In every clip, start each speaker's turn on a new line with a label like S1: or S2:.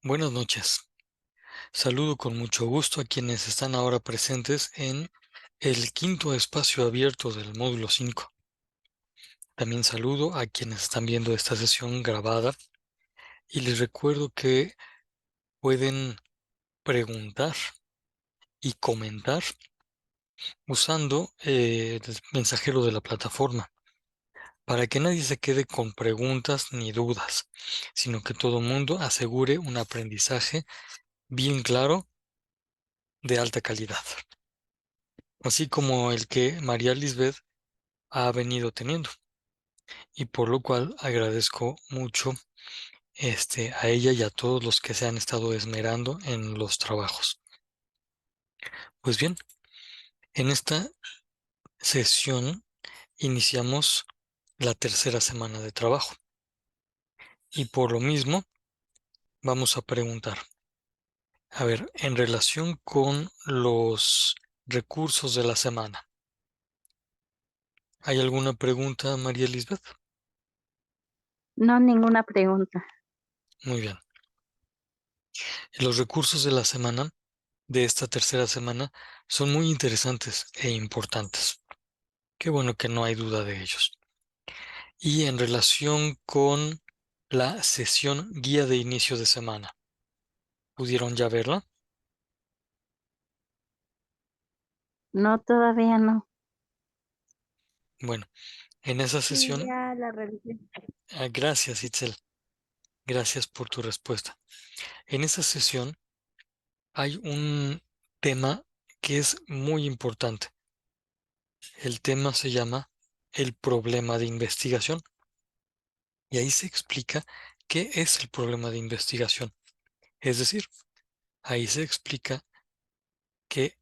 S1: Buenas noches. Saludo con mucho gusto a quienes están ahora presentes en el quinto espacio abierto del módulo 5. También saludo a quienes están viendo esta sesión grabada y les recuerdo que pueden preguntar y comentar usando el mensajero de la plataforma para que nadie se quede con preguntas ni dudas, sino que todo mundo asegure un aprendizaje bien claro de alta calidad, así como el que María Lisbeth ha venido teniendo, y por lo cual agradezco mucho a ella y a todos los que se han estado esmerando en los trabajos. Pues bien, en esta sesión iniciamos la tercera semana de trabajo y por lo mismo vamos a preguntar, a ver, en relación con los recursos de la semana, ¿hay alguna pregunta, María Lisbeth?
S2: No, ninguna pregunta.
S1: Muy bien. Los recursos de la semana, de esta tercera semana, son muy interesantes e importantes. Qué bueno que no hay duda de ellos. Y en relación con la sesión guía de inicio de semana, ¿pudieron ya verla?
S2: No, todavía no.
S1: Bueno, en esa
S2: Sí,
S1: sesión,
S2: ya la revisé.
S1: gracias, Itzel, gracias por tu respuesta. En esa sesión hay un tema que es muy importante. El tema se llama el problema de investigación. Y ahí se explica qué es el problema de investigación. Es decir, ahí se explica que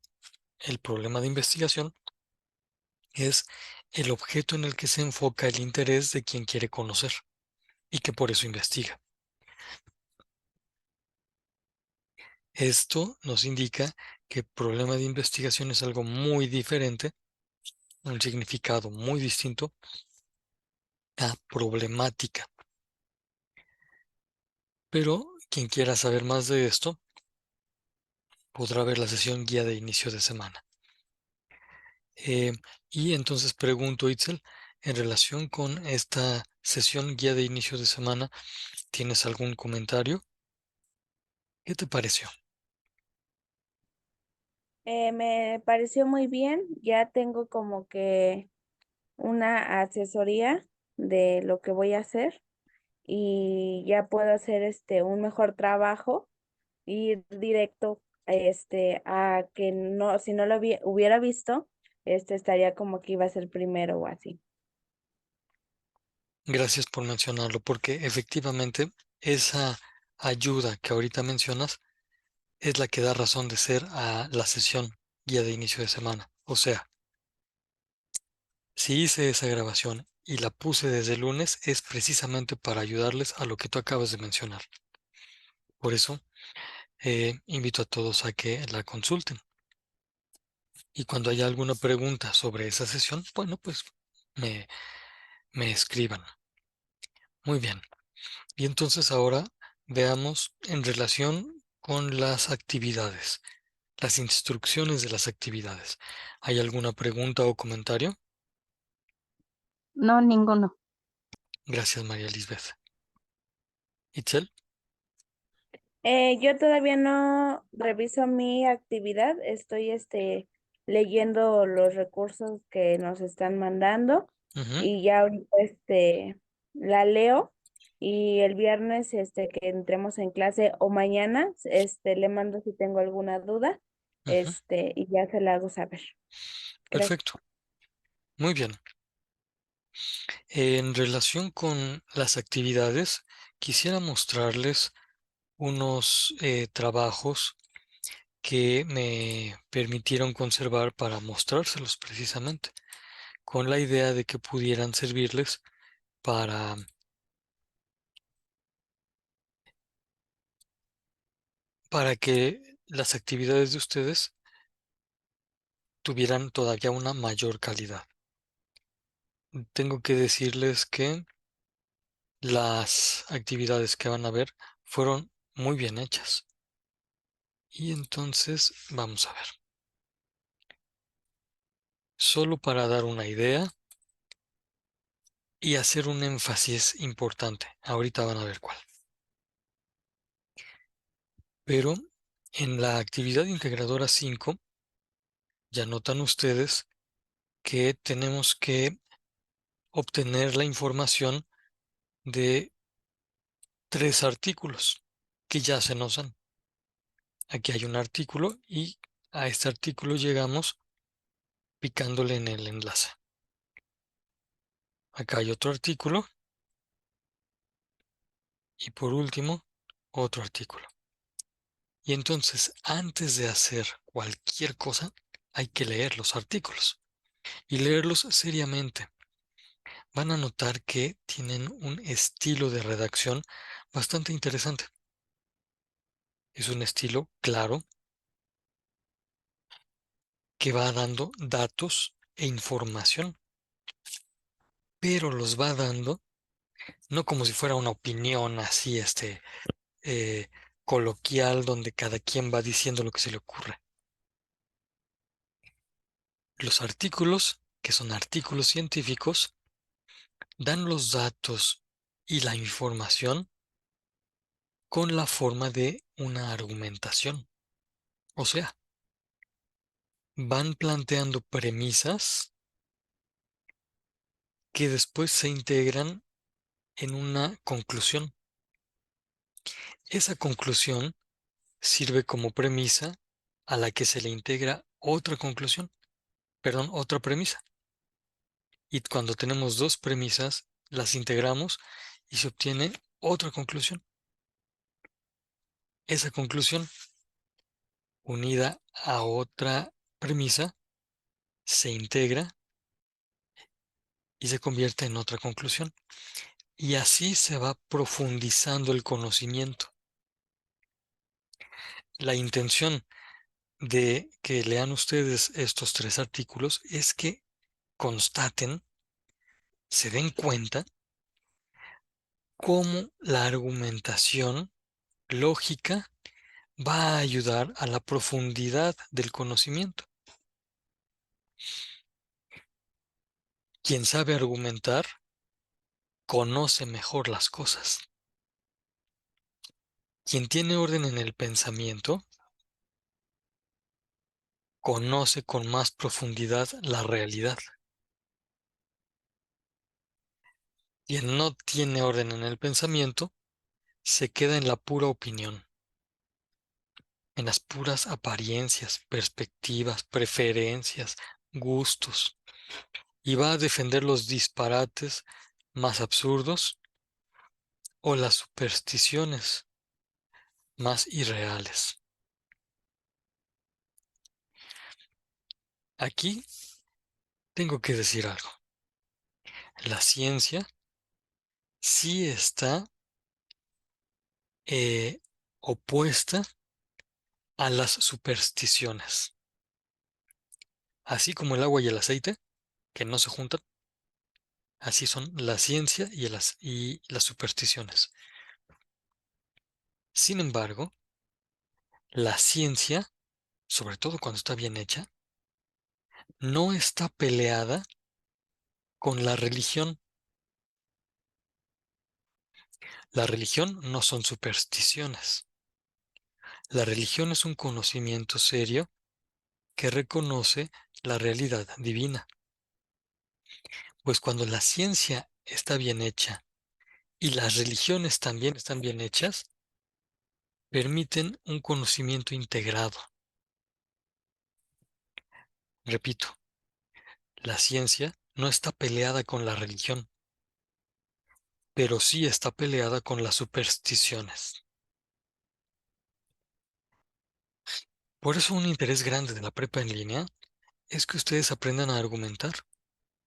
S1: el problema de investigación es el objeto en el que se enfoca el interés de quien quiere conocer y que por eso investiga. Esto nos indica que problema de investigación es algo muy diferente, un significado muy distinto a problemática. Pero quien quiera saber más de esto podrá ver la sesión guía de inicio de semana. Eh, y entonces pregunto, Itzel, en relación con esta sesión guía de inicio de semana, ¿tienes algún comentario? ¿Qué te pareció?
S2: Me pareció muy bien. Ya tengo como que una asesoría de lo que voy a hacer y ya puedo hacer un mejor trabajo, ir directo a que no, si no lo hubiera visto, estaría como que iba a ser primero o así.
S1: Gracias por mencionarlo, porque efectivamente esa ayuda que ahorita mencionas es la que da razón de ser a la sesión guía de inicio de semana. O sea, si hice esa grabación y la puse desde el lunes, es precisamente para ayudarles a lo que tú acabas de mencionar. Por eso, invito a todos a que la consulten. Y cuando haya alguna pregunta sobre esa sesión, bueno, pues me, me escriban. Muy bien. Y entonces ahora veamos en relación con las actividades, las instrucciones de las actividades. ¿Hay alguna pregunta o comentario?
S2: No, ninguno.
S1: Gracias, María Lisbeth. Itzel.
S2: Yo todavía no reviso mi actividad, estoy leyendo los recursos que nos están mandando
S1: Ujú,
S2: y ya ahorita la leo y el viernes que entremos en clase o mañana le mando si tengo alguna duda
S1: ujú.
S2: y ya se la hago saber. Gracias.
S1: Perfecto. Muy bien. En relación con las actividades, quisiera mostrarles unos trabajos que me permitieron conservar para mostrárselos precisamente, con la idea de que pudieran servirles para, para que las actividades de ustedes tuvieran todavía una mayor calidad. Tengo que decirles que las actividades que van a ver fueron muy bien hechas. Y entonces vamos a ver. Solo para dar una idea y hacer un énfasis importante. Ahorita van a ver cuál. Pero en la actividad integradora 5, ya notan ustedes que tenemos que obtener la información de 3 artículos que ya se nos dan. Aquí hay un artículo y a este artículo llegamos picándole en el enlace. Acá hay otro artículo y por último otro artículo. Y entonces, antes de hacer cualquier cosa, hay que leer los artículos y leerlos seriamente. Van a notar que tienen un estilo de redacción bastante interesante. Es un estilo claro que va dando datos e información, pero los va dando no como si fuera una opinión así, eh, coloquial, donde cada quien va diciendo lo que se le ocurre. Los artículos, que son artículos científicos, dan los datos y la información con la forma de una argumentación. O sea, van planteando premisas que después se integran en una conclusión. Esa conclusión sirve como premisa a la que se le integra otra conclusión, perdón, otra premisa. Y cuando tenemos 2 premisas, las integramos y se obtiene otra conclusión. Esa conclusión, unida a otra premisa, se integra y se convierte en otra conclusión. Y así se va profundizando el conocimiento. La intención de que lean ustedes estos 3 artículos es que constaten, se den cuenta cómo la argumentación lógica va a ayudar a la profundidad del conocimiento. Quien sabe argumentar conoce mejor las cosas. Quien tiene orden en el pensamiento conoce con más profundidad la realidad. Quien no tiene orden en el pensamiento se queda en la pura opinión, en las puras apariencias, perspectivas, preferencias, gustos, y va a defender los disparates más absurdos o las supersticiones más irreales. Aquí tengo que decir algo. La ciencia sí está opuesta a las supersticiones. Así como el agua y el aceite, que no se juntan, así son la ciencia y las supersticiones. Sin embargo, la ciencia, sobre todo cuando está bien hecha, no está peleada con la religión. La religión no son supersticiones. La religión es un conocimiento serio que reconoce la realidad divina. Pues cuando la ciencia está bien hecha y las religiones también están bien hechas, permiten un conocimiento integrado. Repito, la ciencia no está peleada con la religión, pero sí está peleada con las supersticiones. Por eso un interés grande de la prepa en línea es que ustedes aprendan a argumentar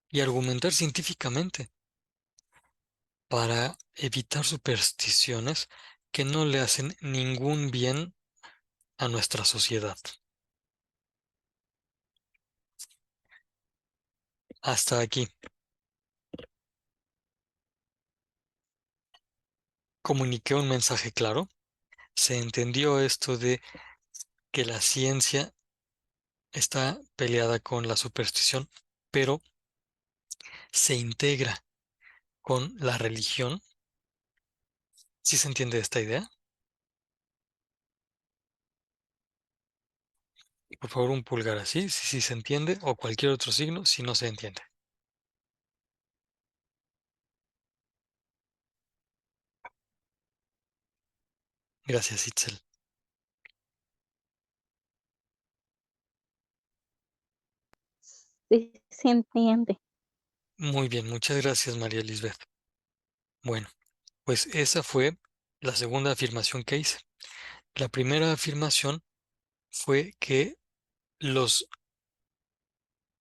S1: y argumentar científicamente para evitar supersticiones que no le hacen ningún bien a nuestra sociedad. Hasta aquí. ¿Comuniqué un mensaje claro? Se entendió esto de que la ciencia está peleada con la superstición, pero se integra con la religión. ¿Sí se entiende esta idea? Por favor, un pulgar así, si sí se entiende, o cualquier otro signo si no se entiende. Gracias, Itzel.
S3: Sí, se entiende.
S1: Muy bien, muchas gracias, María Lisbeth. Bueno, pues esa fue la segunda afirmación que hice. La primera afirmación fue que los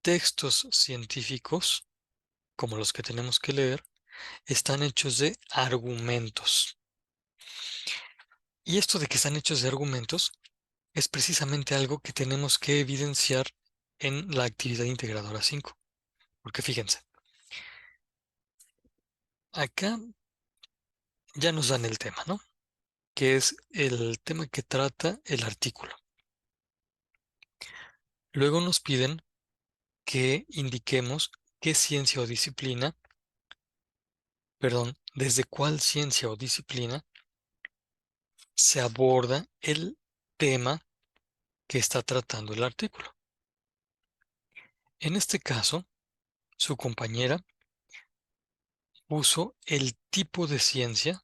S1: textos científicos, como los que tenemos que leer, están hechos de argumentos. Y esto de que están hechos de argumentos es precisamente algo que tenemos que evidenciar en la actividad integradora 5. Porque fíjense, acá ya nos dan el tema, ¿no? Que es el tema que trata el artículo. Luego nos piden que indiquemos qué ciencia o disciplina, perdón, desde cuál ciencia o disciplina se aborda el tema que está tratando el artículo. En este caso, su compañera puso el tipo de ciencia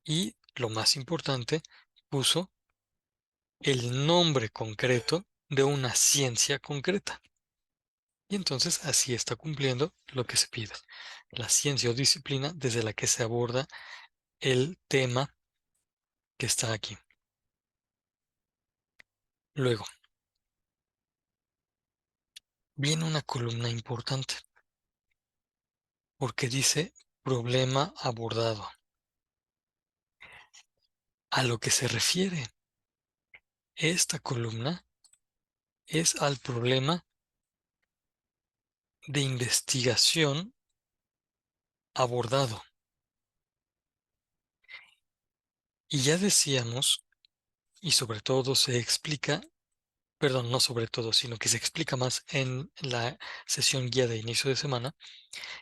S1: y, lo más importante, puso el nombre concreto de una ciencia concreta. Y entonces así está cumpliendo lo que se pide. La ciencia o disciplina desde la que se aborda el tema que está aquí. Luego, viene una columna importante porque dice problema abordado. A lo que se refiere esta columna es al problema de investigación abordado. Y ya decíamos, y sobre todo se explica, perdón, no sobre todo, sino que se explica más en la sesión guía de inicio de semana,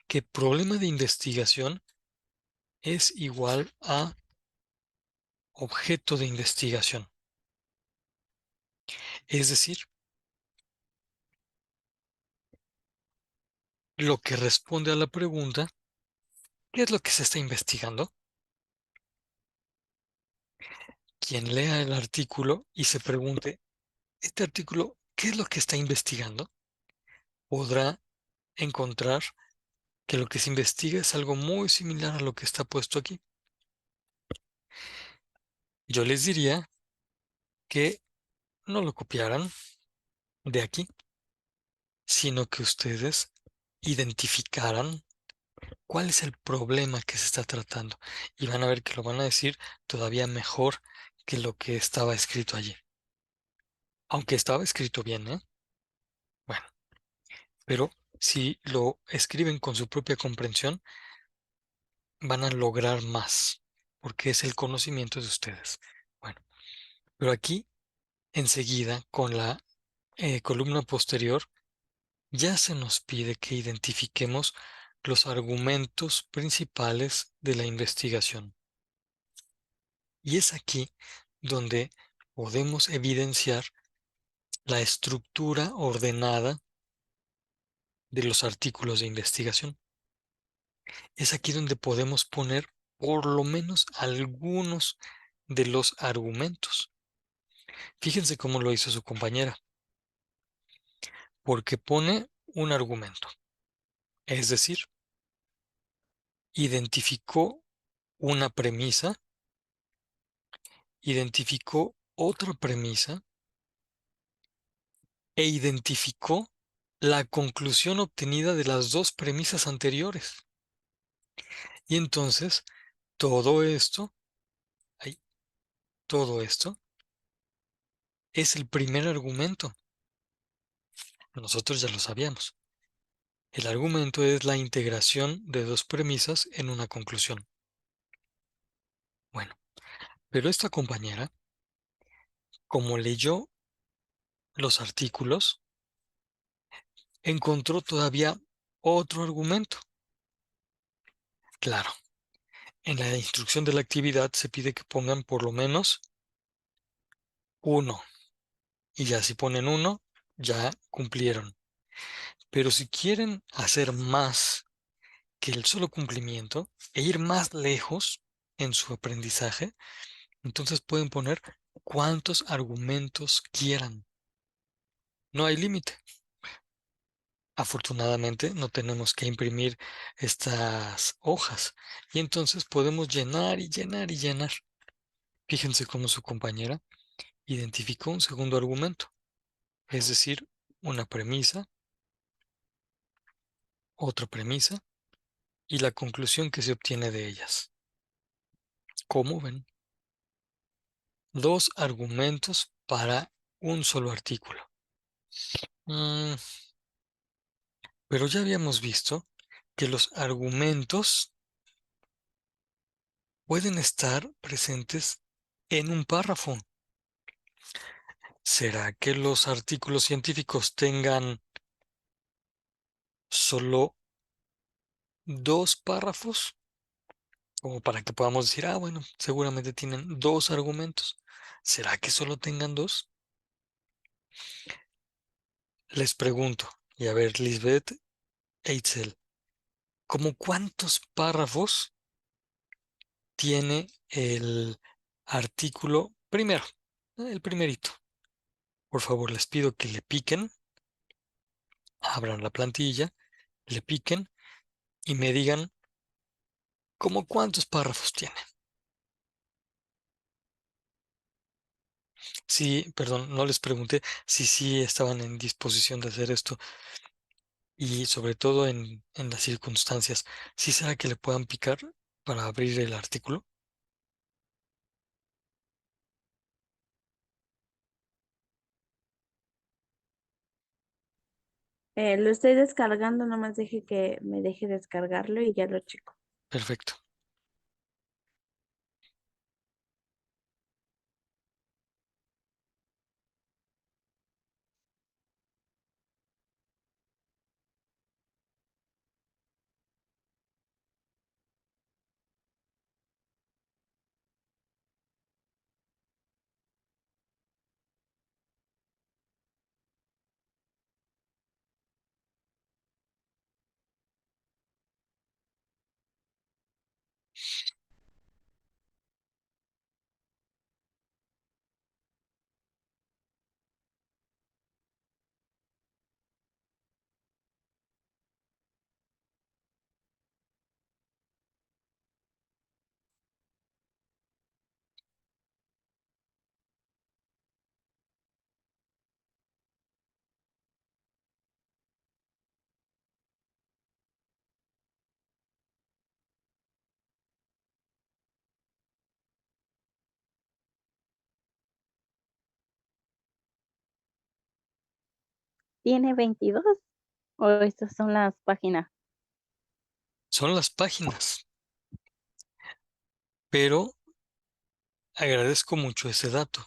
S1: que problema de investigación es igual a objeto de investigación. Es decir, lo que responde a la pregunta, ¿qué es lo que se está investigando? Quien lea el artículo y se pregunte, ¿este artículo qué es lo que está investigando? Podrá encontrar que lo que se investiga es algo muy similar a lo que está puesto aquí. Yo les diría que no lo copiaran de aquí, sino que ustedes identificaran cuál es el problema que se está tratando y van a ver que lo van a decir todavía mejor que lo que estaba escrito allí. Aunque estaba escrito bien, ¿eh? Bueno, pero si lo escriben con su propia comprensión, van a lograr más, porque es el conocimiento de ustedes. Bueno, pero aquí enseguida con la columna posterior ya se nos pide que identifiquemos los argumentos principales de la investigación. Y es aquí donde podemos evidenciar la estructura ordenada de los artículos de investigación. Es aquí donde podemos poner por lo menos algunos de los argumentos. Fíjense cómo lo hizo su compañera, porque pone un argumento, es decir, identificó una premisa, identificó otra premisa e identificó la conclusión obtenida de las dos premisas anteriores. Y entonces, todo esto, ay, todo esto es el primer argumento. Nosotros ya lo sabíamos. El argumento es la integración de dos premisas en una conclusión. Bueno, Pero esta compañera, como leyó los artículos, encontró todavía otro argumento. Claro, en la instrucción de la actividad se pide que pongan por lo menos uno. Y ya si ponen uno, ya cumplieron. Pero si quieren hacer más que el solo cumplimiento e ir más lejos en su aprendizaje, entonces pueden poner cuantos argumentos quieran. No hay límite. Afortunadamente no tenemos que imprimir estas hojas y entonces podemos llenar y llenar y llenar. Fíjense cómo su compañera identificó un segundo argumento, es decir, una premisa, otra premisa y la conclusión que se obtiene de ellas. ¿Cómo ven? Dos argumentos para un solo artículo. Mm, pero ya habíamos visto que los argumentos pueden estar presentes en un párrafo. ¿Será que los artículos científicos tengan solo dos párrafos? Como para que podamos decir, ah, bueno, seguramente tienen dos argumentos. ¿Será que solo tengan dos? Les pregunto, y a ver, Lisbeth Eitzel, ¿cómo cuántos párrafos tiene el artículo primero? El primerito. Por favor, les pido que le piquen, abran la plantilla, le piquen y me digan cómo cuántos párrafos tiene. Sí, perdón, no les pregunté si sí estaban en disposición de hacer esto y sobre todo en las circunstancias. ¿Sí será que le puedan picar para abrir el artículo?
S2: Lo estoy descargando, nomás deje que me deje descargarlo y ya lo checo.
S1: Perfecto.
S3: ¿Tiene 22 o estas son las páginas?
S1: Son las páginas, pero agradezco mucho ese dato,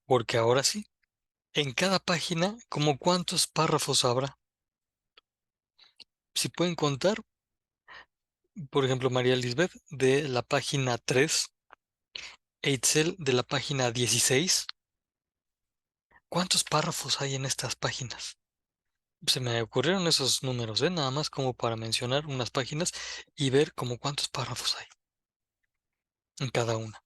S1: porque ahora sí, en cada página, ¿cómo cuántos párrafos habrá? Si pueden contar, por ejemplo, María Lisbeth de la página 3, Eitzel de la página 16, ¿cuántos párrafos hay en estas páginas? Se me ocurrieron esos números, nada más como para mencionar unas páginas y ver como cuántos párrafos hay en cada una.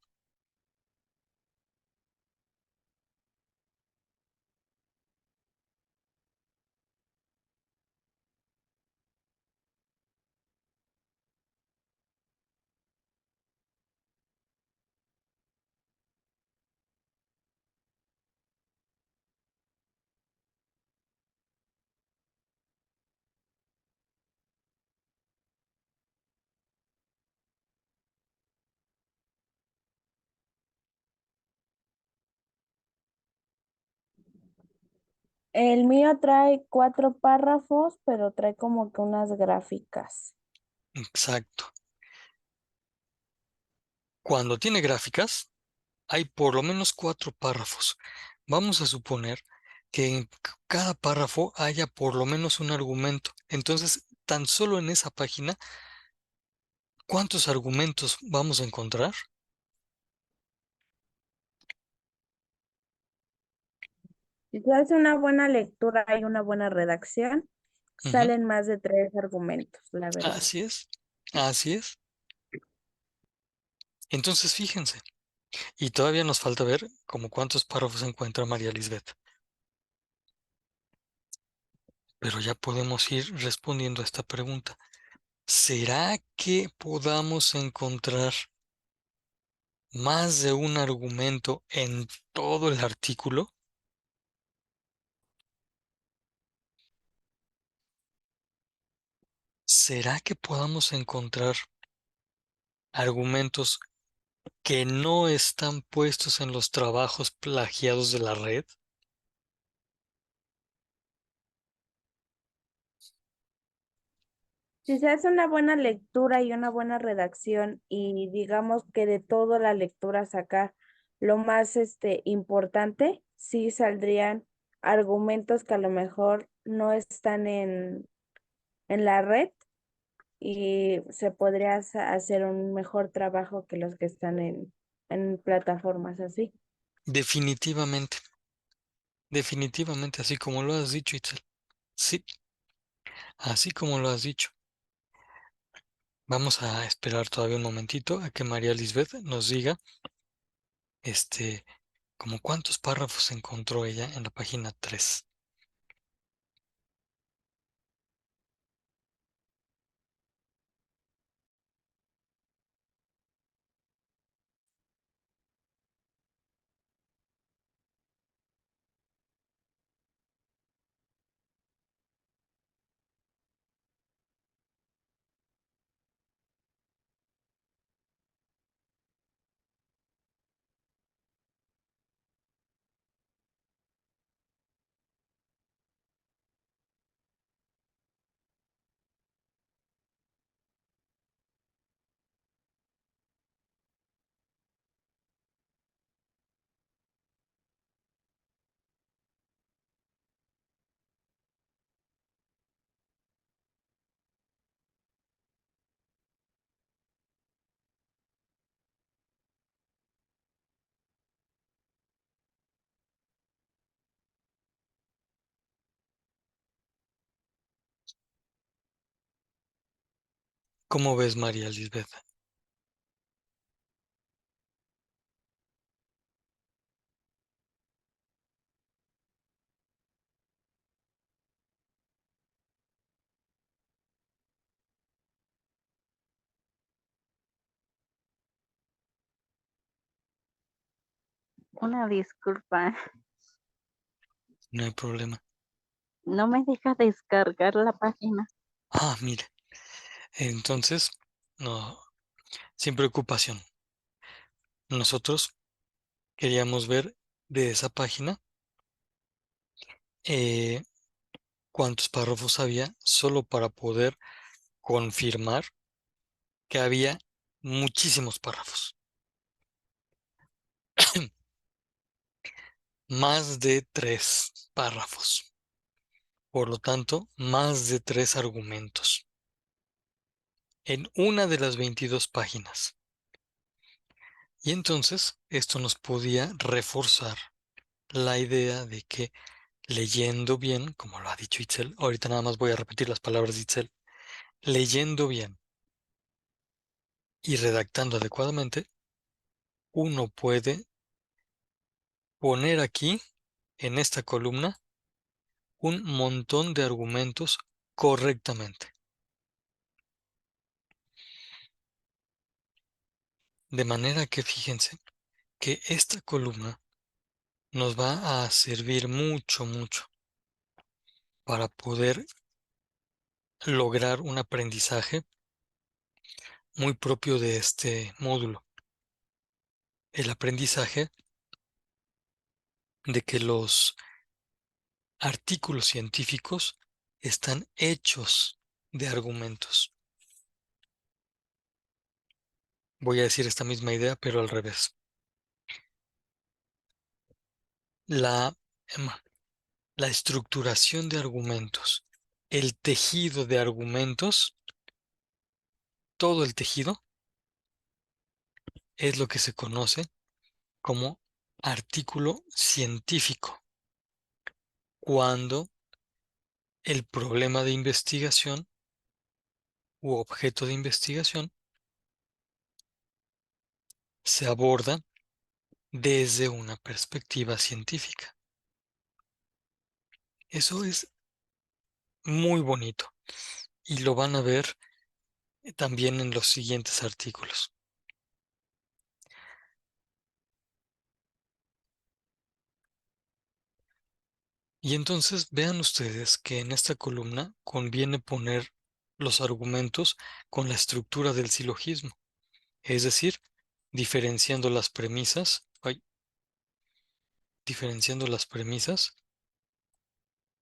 S2: El mío trae 4 párrafos, pero trae como que unas gráficas.
S1: Exacto. Cuando tiene gráficas, hay por lo menos 4 párrafos. Vamos a suponer que en cada párrafo haya por lo menos un argumento. Entonces, tan solo en esa página, ¿cuántos argumentos vamos a encontrar?
S2: Si se hace una buena lectura y una buena redacción,
S1: Ujú.
S2: salen más de 3 argumentos, la verdad.
S1: Así es, así es. Entonces, fíjense, y todavía nos falta ver como cuántos párrafos encuentra María Lisbeth. Pero ya podemos ir respondiendo a esta pregunta. ¿Será que podamos encontrar más de un argumento en todo el artículo? ¿Será que podamos encontrar argumentos que no están puestos en los trabajos plagiados de la red?
S2: Si se hace una buena lectura y una buena redacción y digamos que de toda la lectura sacar lo más importante, sí saldrían argumentos que a lo mejor no están en la red y se podría hacer un mejor trabajo que los que están en plataformas así.
S1: Definitivamente, definitivamente, así como lo has dicho, Itzel. Sí, así como lo has dicho. Vamos a esperar todavía un momentito a que María Lisbeth nos diga, como cuántos párrafos encontró ella en la página 3. ¿Cómo ves, María Lisbeth?
S3: Una disculpa,
S1: No hay problema.
S3: no me deja descargar la página.
S1: Ah, mire. Entonces, no, sin preocupación. Nosotros queríamos ver de esa página eh, cuántos párrafos había, solo para poder confirmar que había muchísimos párrafos. Más de 3 párrafos. Por lo tanto, más de 3 argumentos en una de las 22 páginas. Y entonces esto nos podía reforzar la idea de que leyendo bien, como lo ha dicho Itzel, ahorita nada más voy a repetir las palabras de Itzel, leyendo bien y redactando adecuadamente, uno puede poner aquí, en esta columna, un montón de argumentos correctamente. De manera que fíjense que esta columna nos va a servir mucho, mucho para poder lograr un aprendizaje muy propio de este módulo. El aprendizaje de que los artículos científicos están hechos de argumentos. Voy a decir esta misma idea, pero al revés. La, em, la estructuración de argumentos, el tejido de argumentos, todo el tejido es lo que se conoce como artículo científico, cuando el problema de investigación u objeto de investigación se aborda desde una perspectiva científica. Eso es muy bonito y lo van a ver también en los siguientes artículos. Y entonces vean ustedes que en esta columna conviene poner los argumentos con la estructura del silogismo, es decir, diferenciando las premisas, diferenciando las premisas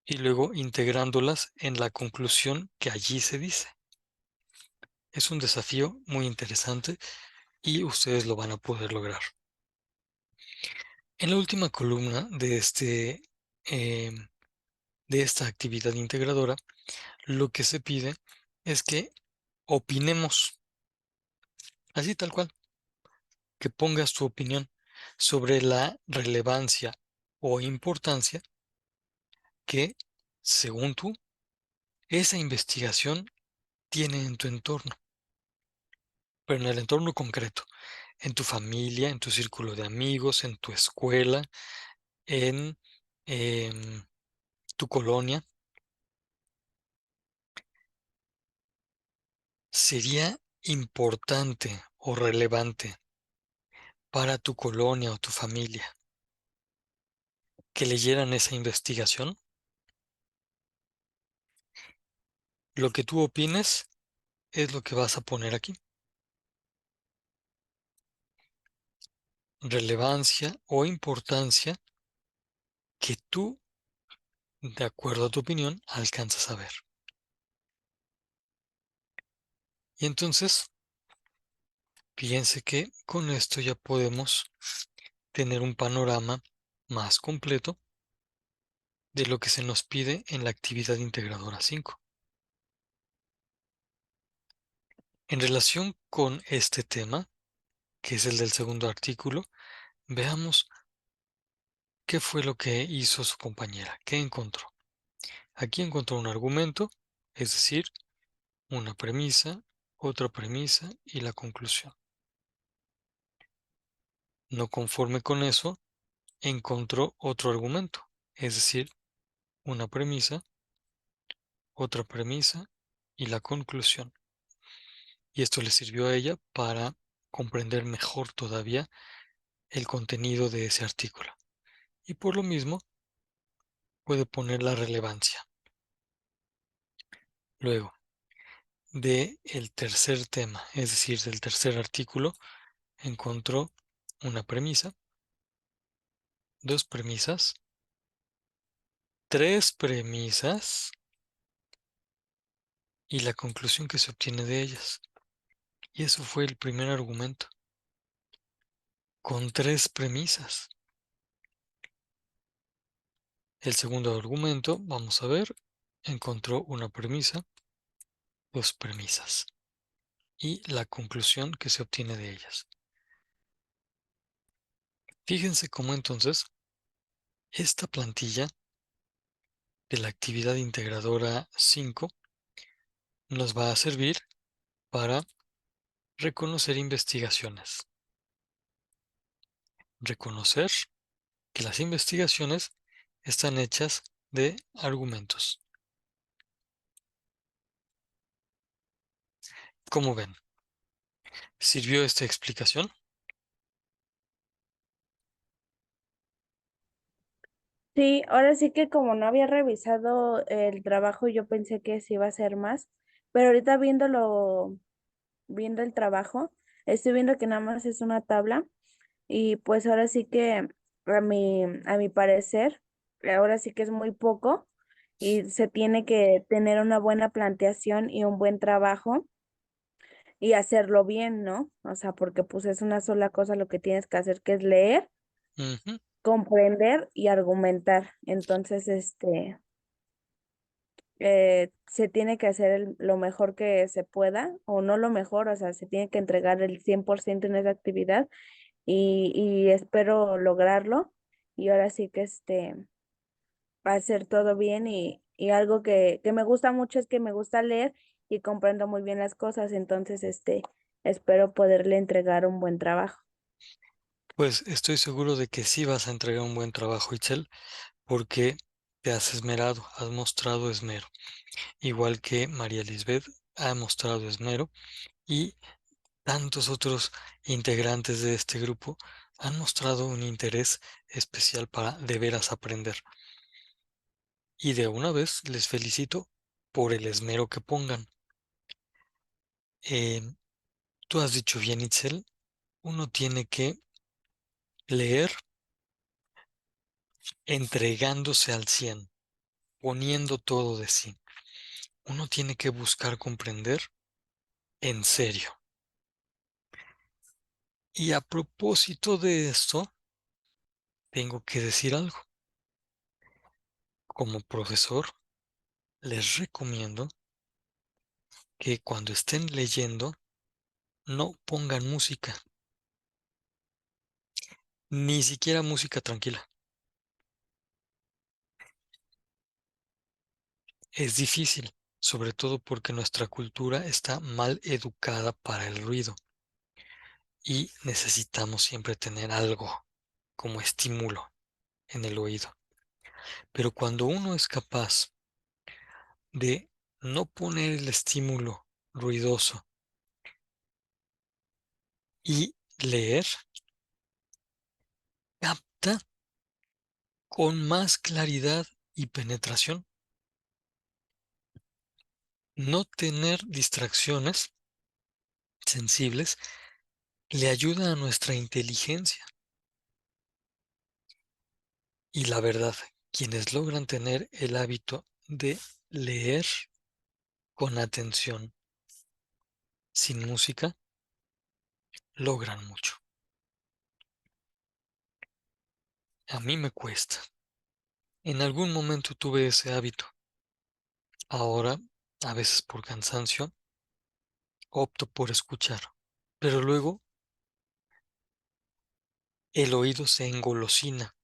S1: y luego integrándolas en la conclusión que allí se dice. Es un desafío muy interesante y ustedes lo van a poder lograr. En la última columna eh, de esta actividad integradora, lo que se pide es que opinemos, así tal cual, que pongas tu opinión sobre la relevancia o importancia que, según tú, esa investigación tiene en tu entorno, pero en el entorno concreto, en tu familia, en tu círculo de amigos, en tu escuela, en em, tu colonia. ¿Sería importante o relevante para tu colonia o tu familia que leyeran esa investigación? Lo que tú opines es lo que vas a poner aquí. Relevancia o importancia que tú, de acuerdo a tu opinión, alcanzas a ver. Y entonces, fíjense que con esto ya podemos tener un panorama más completo de lo que se nos pide en la actividad integradora 5. En relación con este tema, que es el del segundo artículo, veamos qué fue lo que hizo su compañera, qué encontró. Aquí encontró un argumento, es decir, una premisa, otra premisa y la conclusión. No conforme con eso, encontró otro argumento, es decir, una premisa, otra premisa y la conclusión. Y esto le sirvió a ella para comprender mejor todavía el contenido de ese artículo. Y por lo mismo, puede poner la relevancia. Luego, de el tercer tema, es decir, del tercer artículo, encontró una premisa, dos premisas, tres premisas y la conclusión que se obtiene de ellas. Y eso fue el primer argumento, con tres premisas. El segundo argumento, vamos a ver, encontró una premisa, dos premisas y la conclusión que se obtiene de ellas. Fíjense cómo entonces esta plantilla de la actividad integradora 5 nos va a servir para reconocer investigaciones. Reconocer que las investigaciones están hechas de argumentos. ¿Cómo ven? ¿Sirvió esta explicación?
S2: Sí, ahora sí que como no había revisado el trabajo, yo pensé que sí iba a ser más, pero ahorita viendo el trabajo, estoy viendo que nada más es una tabla y pues ahora sí que a mi parecer, ahora sí que es muy poco y se tiene que tener una buena planteación y un buen trabajo y hacerlo bien, ¿no? O sea, porque pues es una sola cosa lo que tienes que hacer, que es leer,
S1: Ujú.
S2: comprender y argumentar. Entonces, se tiene que hacer lo mejor que se pueda, o no lo mejor, o sea, se tiene que entregar el 100% en esa actividad y espero lograrlo. Y ahora sí que hacer todo bien y algo que me gusta mucho es que me gusta leer y comprendo muy bien las cosas, entonces, espero poderle entregar un buen trabajo.
S1: Pues estoy seguro de que sí vas a entregar un buen trabajo, Itzel, porque te has esmerado, has mostrado esmero, igual que María Lisbeth ha mostrado esmero y tantos otros integrantes de este grupo han mostrado un interés especial para de veras aprender. Y de una vez les felicito por el esmero que pongan. Eh, Tú has dicho bien, Itzel, uno tiene que leer entregándose al 100, poniendo todo de sí. Uno tiene que buscar comprender en serio. Y a propósito de esto, tengo que decir algo. Como profesor, les recomiendo que cuando estén leyendo, no pongan música, ni siquiera música tranquila. Es difícil, sobre todo porque nuestra cultura está mal educada para el ruido y necesitamos siempre tener algo como estímulo en el oído. Pero cuando uno es capaz de no poner el estímulo ruidoso y leer, capta con más claridad y penetración. No tener distracciones sensibles le ayuda a nuestra inteligencia. Y la verdad, quienes logran tener el hábito de leer con atención sin música, logran mucho. A mí me cuesta. En algún momento tuve ese hábito. Ahora, a veces por cansancio, opto por escuchar. Pero luego el oído se engolosina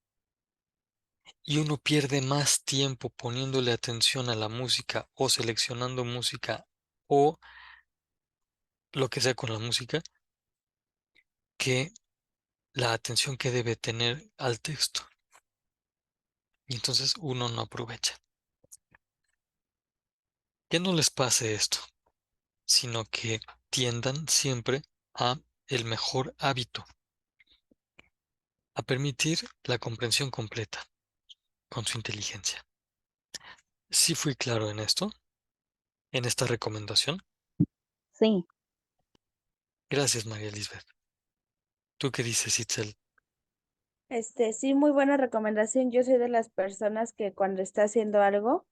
S1: y uno pierde más tiempo poniéndole atención a la música o seleccionando música o lo que sea con la música que la atención que debe tener al texto. Y entonces uno no aprovecha. Que no les pase esto, sino que tiendan siempre a el mejor hábito, a permitir la comprensión completa con su inteligencia. ¿Sí fui claro en esto, en esta recomendación?
S3: Sí,
S1: Gracias, María Lisbeth. ¿Tú qué dices, Itzel?
S2: Sí, muy buena recomendación. Yo soy de las personas que cuando está haciendo algo,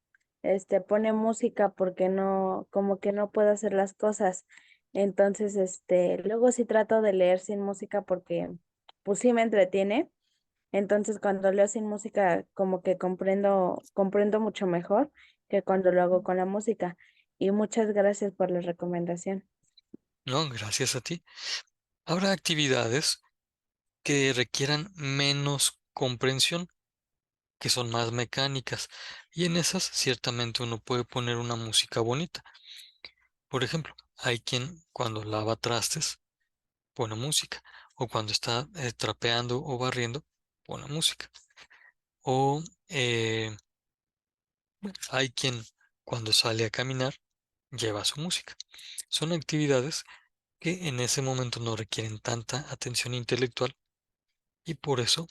S2: pone música porque no, como que no puedo hacer las cosas. Entonces, luego sí trato de leer sin música porque, pues sí me entretiene. Entonces, cuando leo sin música, como que comprendo mucho mejor que cuando lo hago con la música. Y muchas gracias por la recomendación.
S1: No, gracias a ti. Habrá actividades que requieran menos comprensión, que son más mecánicas, y en esas ciertamente uno puede poner una música bonita. Por ejemplo, hay quien cuando lava trastes pone música, o cuando está trapeando o barriendo pone música, o hay quien cuando sale a caminar lleva su música. Son actividades que en ese momento no requieren tanta atención intelectual y por eso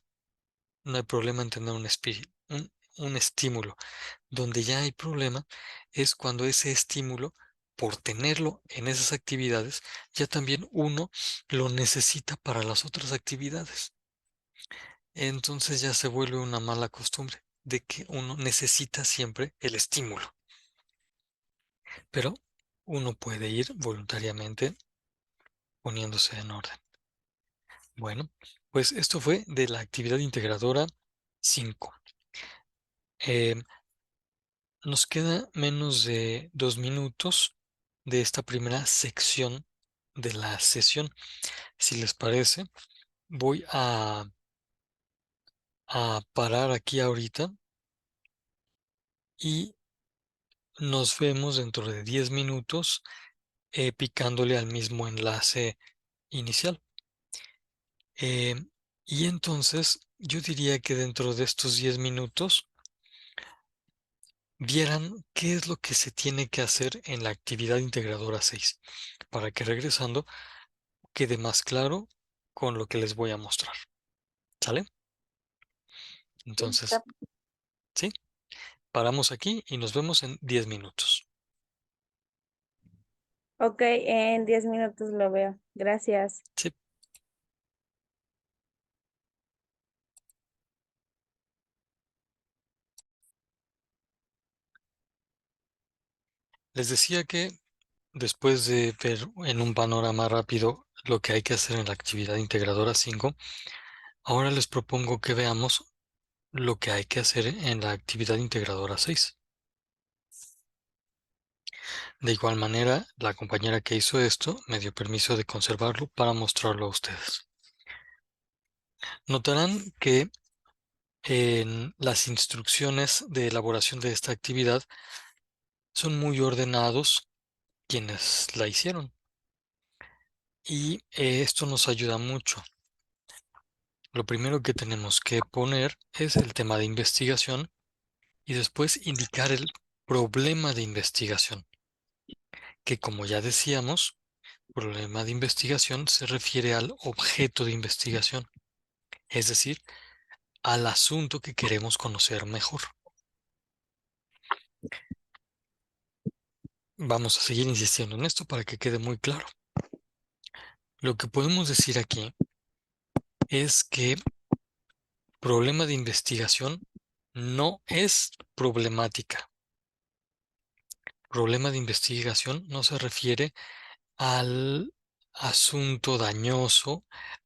S1: no hay problema en tener un estímulo. Donde ya hay problema es cuando ese estímulo, por tenerlo en esas actividades, ya también uno lo necesita para las otras actividades. Entonces ya se vuelve una mala costumbre de que uno necesita siempre el estímulo. Pero uno puede ir voluntariamente poniéndose en orden. Bueno, pues esto fue de la actividad integradora 5. Nos queda menos de 2 minutos de esta primera sección de la sesión. Si les parece, voy a parar aquí ahorita y nos vemos dentro de 10 minutos picándole al mismo enlace inicial. Eh, y entonces yo diría que dentro de estos 10 minutos vieran qué es lo que se tiene que hacer en la actividad integradora 6, para que regresando quede más claro con lo que les voy a mostrar. ¿Sale?
S3: Sí,
S1: Entonces, ¿sí? Paramos aquí y nos vemos en 10 minutos.
S2: Ok, en 10 minutos lo veo. Gracias.
S1: Sí. Les decía que después de ver en un panorama rápido lo que hay que hacer en la actividad integradora 5, ahora les propongo que veamos lo que hay que hacer en la actividad integradora 6. De igual manera, la compañera que hizo esto me dio permiso de conservarlo para mostrarlo a ustedes. Notarán que en las instrucciones de elaboración de esta actividad son muy ordenados quienes la hicieron. Y esto nos ayuda mucho. Lo primero que tenemos que poner es el tema de investigación y después indicar el problema de investigación, que como ya decíamos, problema de investigación se refiere al objeto de investigación, es decir, al asunto que queremos conocer mejor. Vamos a seguir insistiendo en esto para que quede muy claro. Lo que podemos decir aquí es que problema de investigación no es problemática. Problema de investigación no se refiere al asunto dañoso,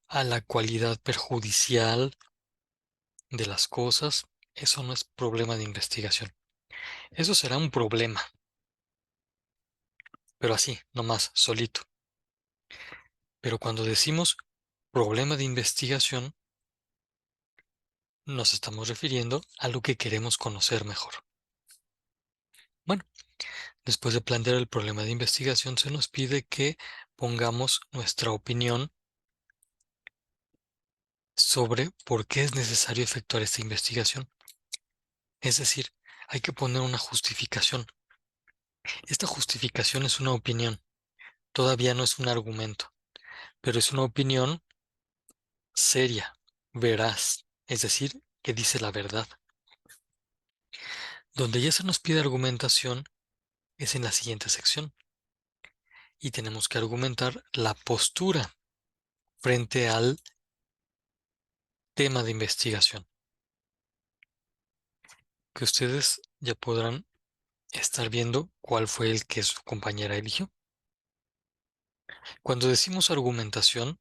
S1: a la cualidad perjudicial de las cosas. Eso no es problema de investigación. Eso será un problema, pero así, nomás, solito. Pero cuando decimos problema de investigación, nos estamos refiriendo a lo que queremos conocer mejor. Bueno, después de plantear el problema de investigación, se nos pide que pongamos nuestra opinión sobre por qué es necesario efectuar esta investigación. Es decir, hay que poner una justificación. Esta justificación es una opinión, todavía no es un argumento, pero es una opinión seria, veraz, es decir, que dice la verdad. Donde ya se nos pide argumentación es en la siguiente sección y tenemos que argumentar la postura frente al tema de investigación, que ustedes ya podrán estar viendo cuál fue el que su compañera eligió. Cuando decimos argumentación,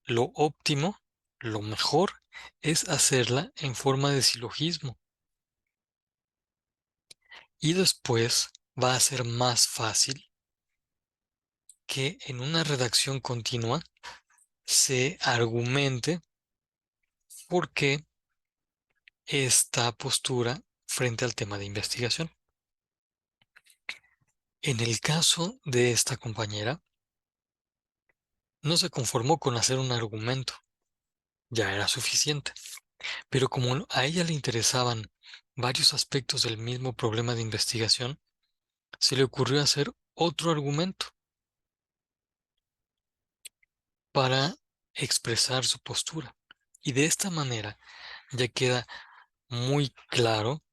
S1: lo óptimo, lo mejor, es hacerla en forma de silogismo. Y después va a ser más fácil que en una redacción continua se argumente por qué esta postura frente al tema de investigación. En el caso de esta compañera, no se conformó con hacer un argumento, ya era suficiente. Pero como a ella le interesaban varios aspectos del mismo problema de investigación, se le ocurrió hacer otro argumento para expresar su postura. Y de esta manera ya queda muy claro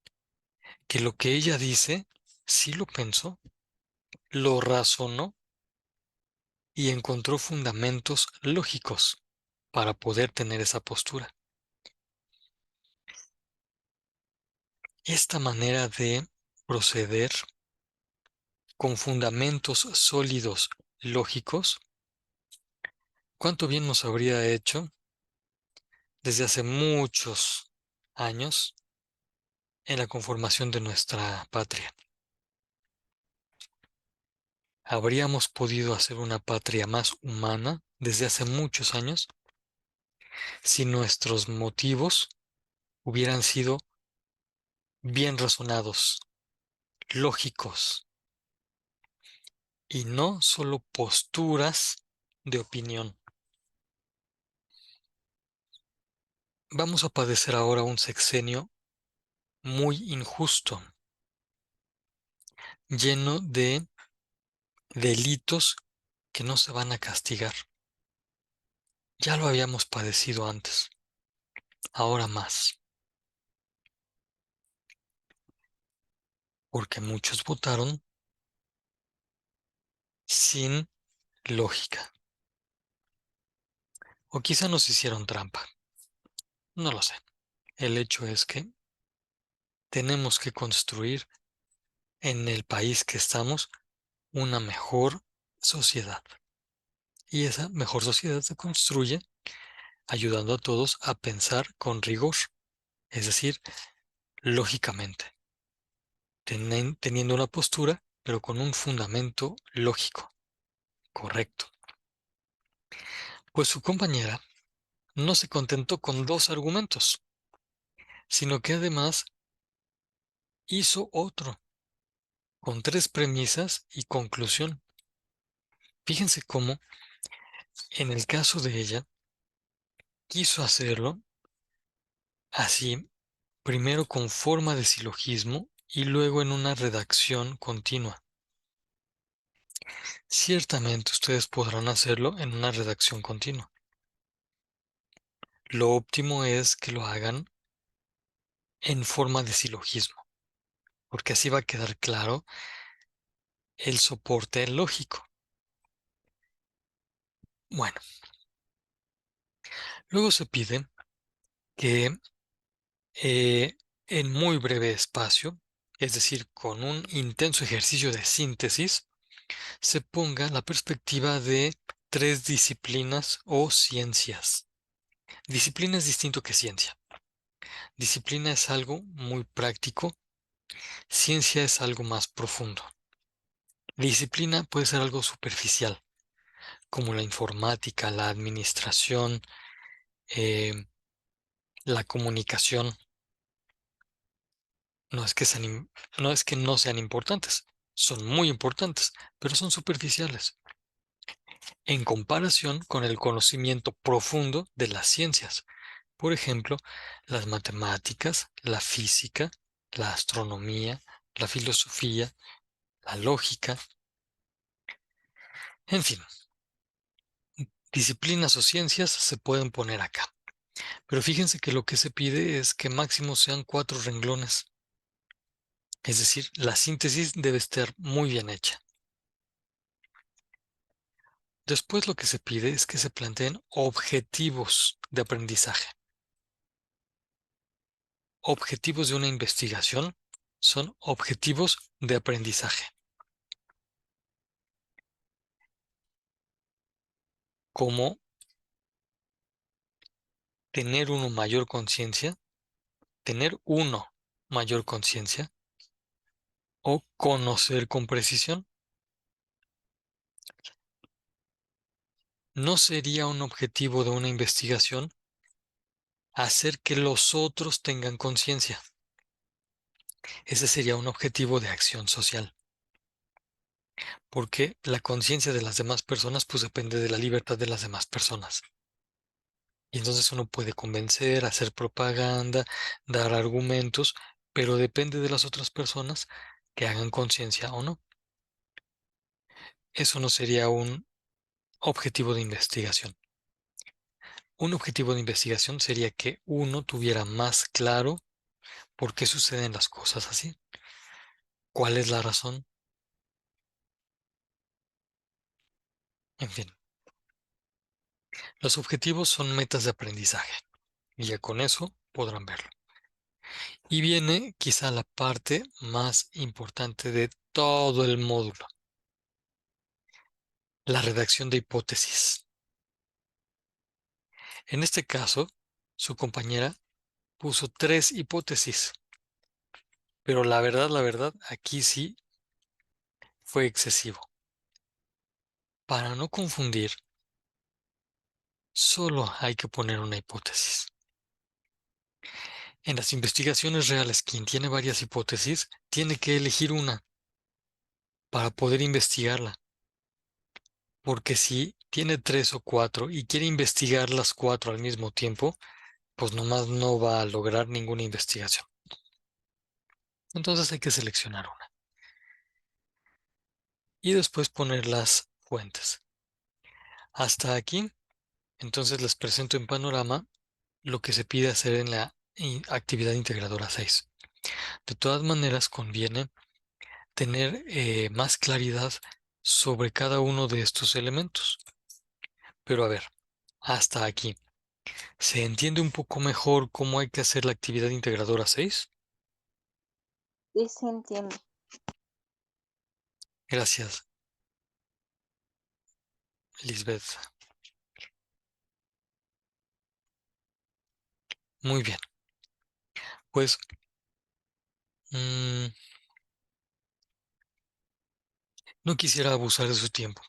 S1: que lo que ella dice sí lo pensó, lo razonó y encontró fundamentos lógicos para poder tener esa postura. Esta manera de proceder con fundamentos sólidos, lógicos, cuánto bien nos habría hecho desde hace muchos años en la conformación de nuestra patria. Habríamos podido hacer una patria más humana desde hace muchos años si nuestros motivos hubieran sido bien razonados, lógicos, y no solo posturas de opinión. Vamos a padecer ahora un sexenio muy injusto, lleno de delitos que no se van a castigar. Ya lo habíamos padecido antes, ahora más, porque muchos votaron sin lógica. O quizá nos hicieron trampa, no lo sé. El hecho es que tenemos que construir en el país que estamos una mejor sociedad. Y esa mejor sociedad se construye ayudando a todos a pensar con rigor, es decir, lógicamente, teniendo una postura, pero con un fundamento lógico, correcto. Pues su compañera no se contentó con 2 argumentos, sino que además hizo otro, con 3 premisas y conclusión. Fíjense cómo, en el caso de ella, quiso hacerlo así, primero con forma de silogismo y luego en una redacción continua. Ciertamente ustedes podrán hacerlo en una redacción continua. Lo óptimo es que lo hagan en forma de silogismo, porque así va a quedar claro el soporte lógico. Bueno, luego se pide que eh, en muy breve espacio, es decir, con un intenso ejercicio de síntesis, se ponga la perspectiva de 3 disciplinas o ciencias. Disciplina es distinto que ciencia. Disciplina es algo muy práctico, ciencia es algo más profundo. Disciplina puede ser algo superficial, como la informática, la administración, eh, la comunicación. No es que no sean importantes, son muy importantes, pero son superficiales en comparación con el conocimiento profundo de las ciencias. Por ejemplo, las matemáticas, la física, la astronomía, la filosofía, la lógica, en fin, disciplinas o ciencias se pueden poner acá. Pero fíjense que lo que se pide es que máximo sean 4 renglones. Es decir, la síntesis debe estar muy bien hecha. Después lo que se pide es que se planteen objetivos de aprendizaje. Objetivos de una investigación son objetivos de aprendizaje. Como tener uno mayor conciencia, tener uno mayor conciencia o conocer con precisión. ¿No sería un objetivo de una investigación hacer que los otros tengan conciencia? Ese sería un objetivo de acción social, porque la conciencia de las demás personas pues depende de la libertad de las demás personas. Y entonces uno puede convencer, hacer propaganda, dar argumentos, pero depende de las otras personas que hagan conciencia o no. Eso no sería un objetivo de investigación. Un objetivo de investigación sería que uno tuviera más claro por qué suceden las cosas así. ¿Cuál es la razón? En fin, los objetivos son metas de aprendizaje y ya con eso podrán verlo. Y viene quizá la parte más importante de todo el módulo, la redacción de hipótesis. En este caso, su compañera puso 3 hipótesis, pero la verdad, aquí sí fue excesivo. Para no confundir, solo hay que poner una hipótesis. En las investigaciones reales, quien tiene varias hipótesis tiene que elegir una para poder investigarla. Porque si tiene 3 o 4 y quiere investigar las 4 al mismo tiempo, pues nomás no va a lograr ninguna investigación. Entonces hay que seleccionar una. Y después poner las fuentes. Hasta aquí, entonces les presento en panorama lo que se pide hacer en la actividad integradora 6. De todas maneras, conviene tener más claridad sobre cada uno de estos elementos. Pero a ver, hasta aquí. ¿Se entiende un poco mejor cómo hay que hacer la actividad integradora 6?
S3: Sí, sí entiendo.
S1: Gracias, Lisbeth. Muy bien. Pues no quisiera abusar de su tiempo.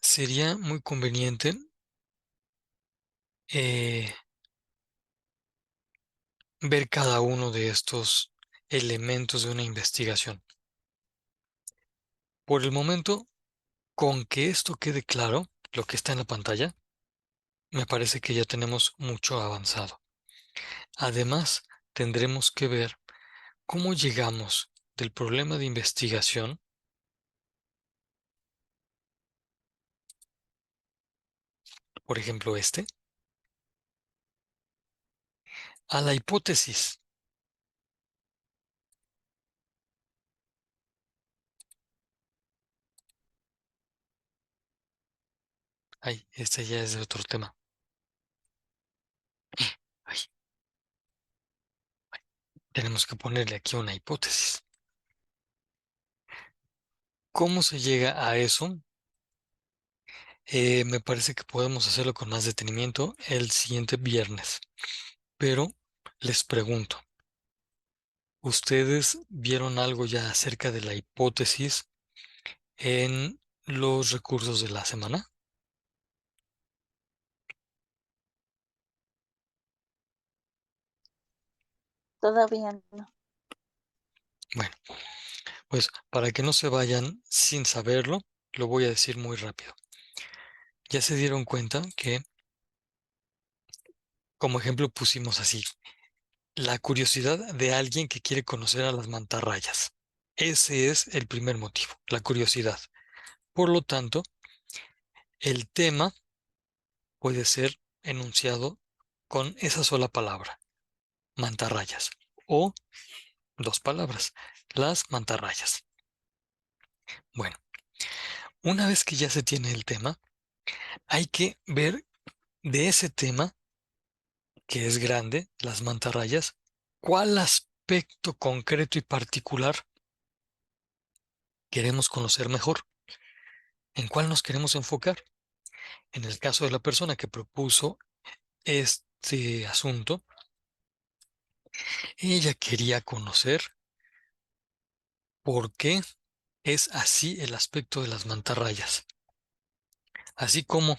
S1: Sería muy conveniente eh, ver cada uno de estos elementos de una investigación. Por el momento, con que esto quede claro, lo que está en la pantalla, me parece que ya tenemos mucho avanzado. Además, tendremos que ver cómo llegamos del problema de investigación, por ejemplo a la hipótesis. Ay, este ya es de otro tema. Ay, tenemos que ponerle aquí una hipótesis. ¿Cómo se llega a eso? Me parece que podemos hacerlo con más detenimiento el siguiente viernes. Pero les pregunto, ¿ustedes vieron algo ya acerca de la hipótesis en los recursos de la semana?
S3: Todavía no.
S1: Bueno, pues para que no se vayan sin saberlo, lo voy a decir muy rápido. Ya se dieron cuenta que, como ejemplo, pusimos así, la curiosidad de alguien que quiere conocer a las mantarrayas. Ese es el primer motivo, la curiosidad. Por lo tanto, el tema puede ser enunciado con esa sola palabra, mantarrayas, o dos palabras, las mantarrayas. Bueno, una vez que ya se tiene el tema, hay que ver de ese tema, que es grande, las mantarrayas, cuál aspecto concreto y particular queremos conocer mejor, en cuál nos queremos enfocar. En el caso de la persona que propuso este asunto, ella quería conocer por qué es así el aspecto de las mantarrayas. Así como,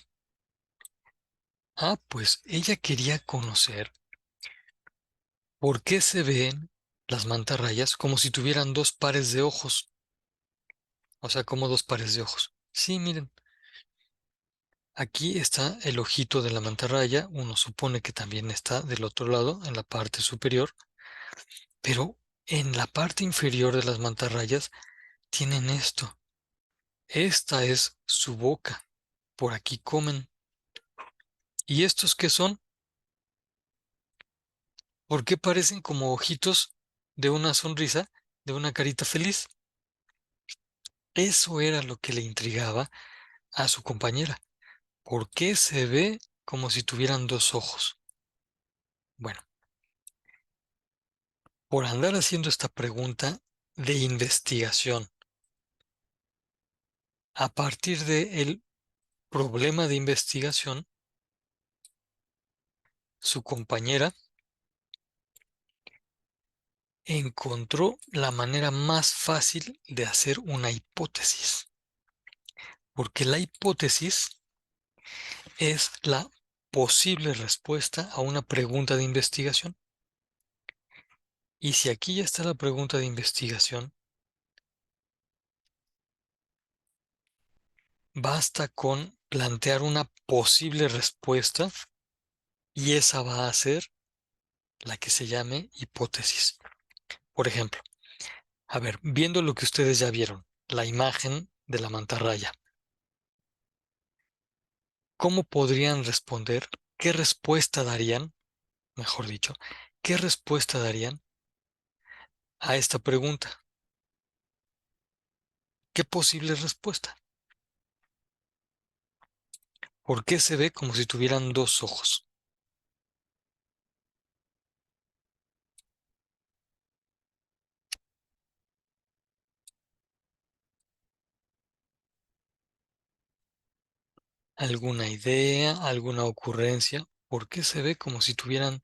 S1: pues ella quería conocer por qué se ven las mantarrayas como si tuvieran dos pares de ojos. O sea, como dos pares de ojos. Sí, miren, aquí está el ojito de la mantarraya. Uno supone que también está del otro lado, en la parte superior. Pero en la parte inferior de las mantarrayas tienen esto. Esta es su boca. Por aquí comen. ¿Y estos qué son? ¿Por qué parecen como ojitos de una sonrisa, de una carita feliz? Eso era lo que le intrigaba a su compañera. ¿Por qué se ve como si tuvieran dos ojos? Bueno, por andar haciendo esta pregunta de investigación, a partir del problema de investigación, su compañera encontró la manera más fácil de hacer una hipótesis, porque la hipótesis es la posible respuesta a una pregunta de investigación. Y si aquí ya está la pregunta de investigación, basta con plantear una posible respuesta y esa va a ser la que se llame hipótesis. Por ejemplo, a ver, viendo lo que ustedes ya vieron, la imagen de la mantarraya, ¿cómo podrían responder? ¿Qué respuesta darían? Mejor dicho, ¿qué respuesta darían a esta pregunta? ¿Qué posible respuesta? ¿Por qué se ve como si tuvieran dos ojos? ¿Alguna idea, alguna ocurrencia? ¿Por qué se ve como si tuvieran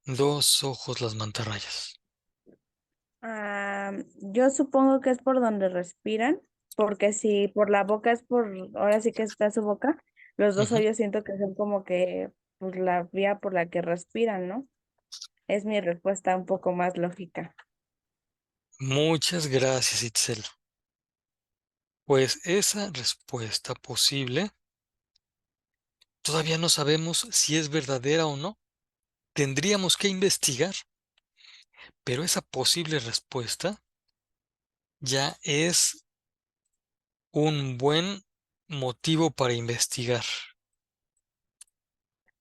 S1: dos ojos las mantarrayas?
S2: Yo supongo que es por donde respiran, porque si por la boca es por, ahora sí que está su boca, los dos
S1: Ujú.
S2: hoyos siento que son como que pues la vía por la que respiran, ¿no? Es mi respuesta un poco más lógica.
S1: Muchas gracias, Itzel. Pues esa respuesta posible todavía no sabemos si es verdadera o no. Tendríamos que investigar, pero esa posible respuesta ya es un buen motivo para investigar.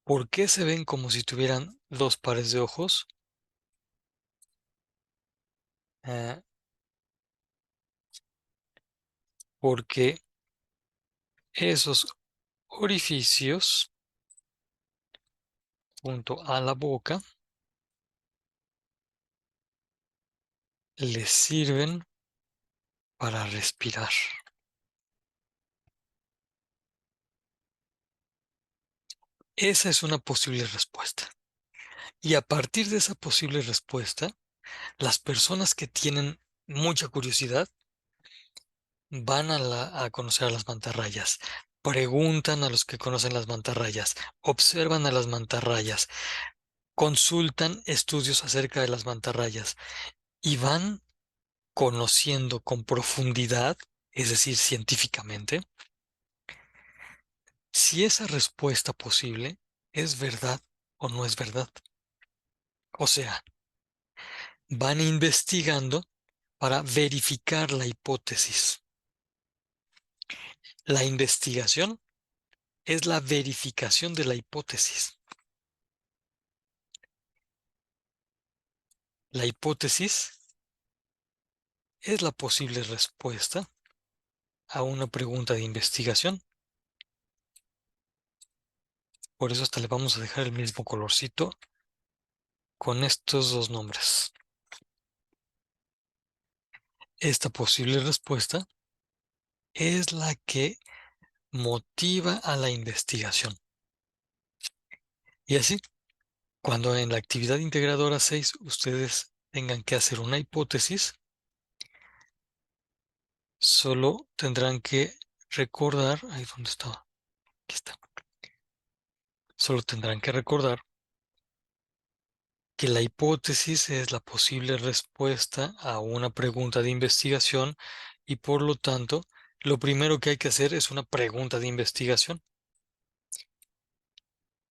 S1: ¿Por qué se ven como si tuvieran dos pares de ojos? Ah, porque esos orificios junto a la boca les sirven para respirar. Esa es una posible respuesta. Y a partir de esa posible respuesta, las personas que tienen mucha curiosidad van a conocer a las mantarrayas, preguntan a los que conocen las mantarrayas, observan a las mantarrayas, consultan estudios acerca de las mantarrayas y van conociendo con profundidad, es decir, científicamente, si esa respuesta posible es verdad o no es verdad. O sea, van investigando para verificar la hipótesis. La investigación es la verificación de la hipótesis. La hipótesis es la posible respuesta a una pregunta de investigación. Por eso hasta le vamos a dejar el mismo colorcito con estos dos nombres. Esta posible respuesta es la que motiva a la investigación. Y así, cuando en la actividad integradora 6 ustedes tengan que hacer una hipótesis, solo tendrán que recordar, ahí donde estaba, aquí está, solo tendrán que recordar que la hipótesis es la posible respuesta a una pregunta de investigación y por lo tanto, lo primero que hay que hacer es una pregunta de investigación.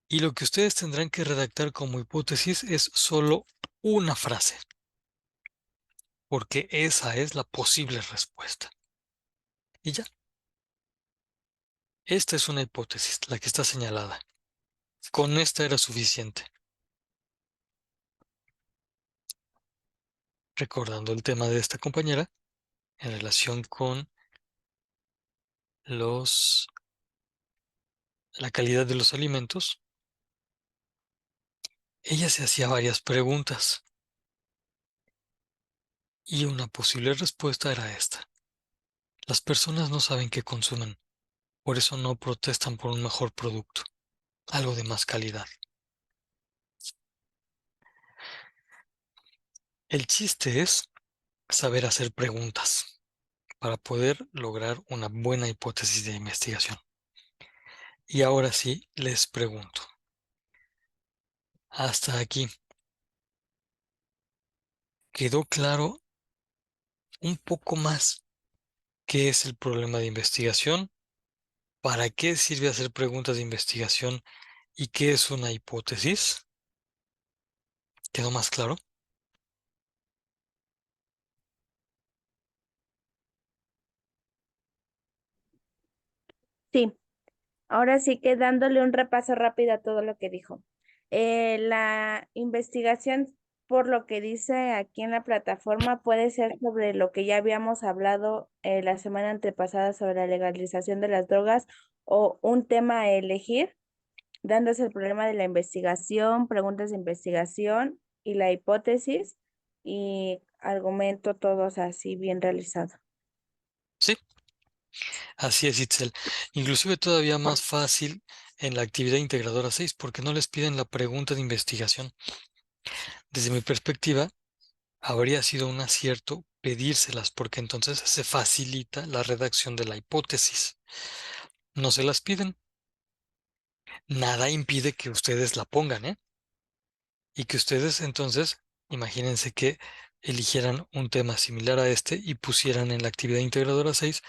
S1: Y lo que ustedes tendrán que redactar como hipótesis es solo una frase, porque esa es la posible respuesta. Y ya, esta es una hipótesis, la que está señalada. Con esta era suficiente. Recordando el tema de esta compañera en relación con la calidad de los alimentos, ella se hacía varias preguntas y una posible respuesta era esta. Las personas no saben qué consumen, por eso no protestan por un mejor producto, algo de más calidad. El chiste es saber hacer preguntas para poder lograr una buena hipótesis de investigación. Y ahora sí, les pregunto, hasta aquí, ¿quedó claro un poco más qué es el problema de investigación? ¿Para qué sirve hacer preguntas de investigación? ¿Y qué es una hipótesis? ¿Quedó más claro?
S2: Sí, ahora sí que dándole un repaso rápido a todo lo que dijo. La investigación, por lo que dice aquí en la plataforma, puede ser sobre lo que ya habíamos hablado la semana antepasada sobre la legalización de las drogas o un tema a elegir, dándose el problema de la investigación, preguntas de investigación y la hipótesis y argumento todos así bien realizado.
S1: Sí, así es, Itzel. Inclusive todavía más fácil en la actividad integradora 6 porque no les piden la pregunta de investigación. Desde mi perspectiva, habría sido un acierto pedírselas porque entonces se facilita la redacción de la hipótesis. No se las piden. Nada impide que ustedes la pongan, ¿eh? Y que ustedes entonces, imagínense que eligieran un tema similar a este y pusieran en la actividad integradora 6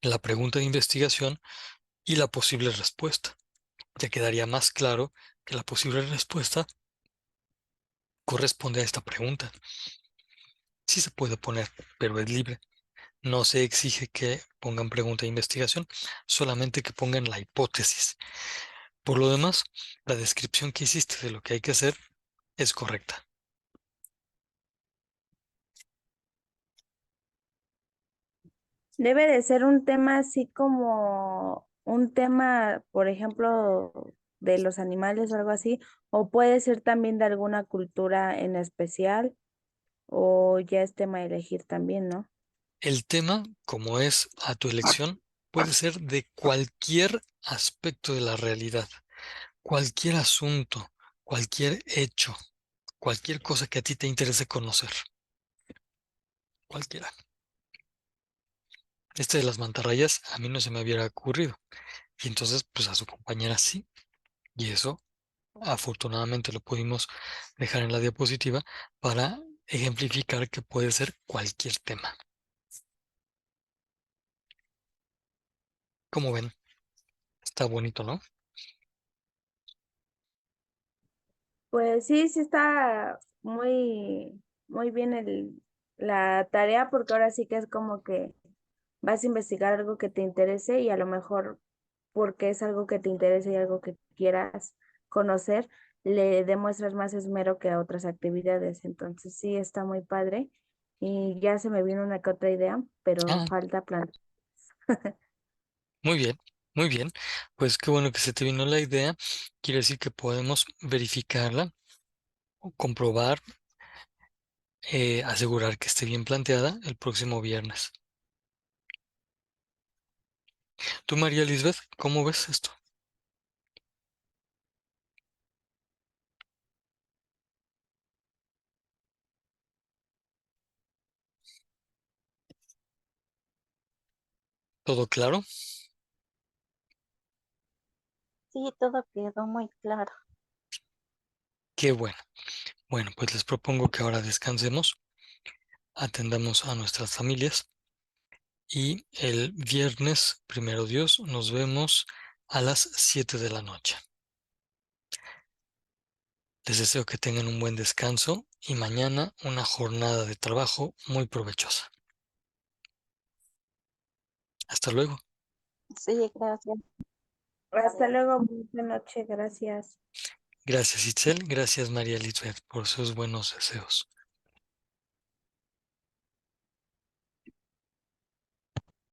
S1: la pregunta de investigación y la posible respuesta. Ya quedaría más claro que la posible respuesta corresponde a esta pregunta. Sí se puede poner, pero es libre. No se exige que pongan pregunta de investigación, solamente que pongan la hipótesis. Por lo demás, la descripción que hiciste de lo que hay que hacer es correcta.
S2: Debe de ser un tema así como un tema, por ejemplo, de los animales o algo así, o puede ser también de alguna cultura en especial, o ya es tema a elegir también, ¿no?
S1: El tema, como es a tu elección, puede ser de cualquier aspecto de la realidad, cualquier asunto, cualquier hecho, cualquier cosa que a ti te interese conocer, cualquiera. Este de las mantarrayas a mí no se me hubiera ocurrido. Y entonces, pues a su compañera sí. Y eso, afortunadamente, lo pudimos dejar en la diapositiva para ejemplificar que puede ser cualquier tema. Como ven, está bonito, ¿no?
S2: Pues sí, sí está muy bien la tarea, porque ahora sí que es como que vas a investigar algo que te interese y a lo mejor porque es algo que te interesa y algo que quieras conocer, le demuestras más esmero que a otras actividades. Entonces sí, está muy padre y ya se me vino una que otra idea, pero
S1: Ah,
S2: falta plan.
S1: muy bien, muy bien. Pues qué bueno que se te vino la idea. Quiere decir que podemos verificarla o comprobar, asegurar que esté bien planteada el próximo viernes. Tú, María Lisbeth, ¿cómo ves esto? ¿Todo claro?
S3: Sí, todo quedó muy claro.
S1: Qué bueno. Bueno, pues les propongo que ahora descansemos, atendamos a nuestras familias y el viernes, primero Dios, nos vemos a las 7 de la noche. Les deseo que tengan un buen descanso y mañana una jornada de trabajo muy provechosa. Hasta luego.
S3: Sí, gracias.
S2: Hasta luego, buenas noches, gracias.
S1: Gracias, Itzel. Gracias, María Lisbeth, por sus buenos deseos.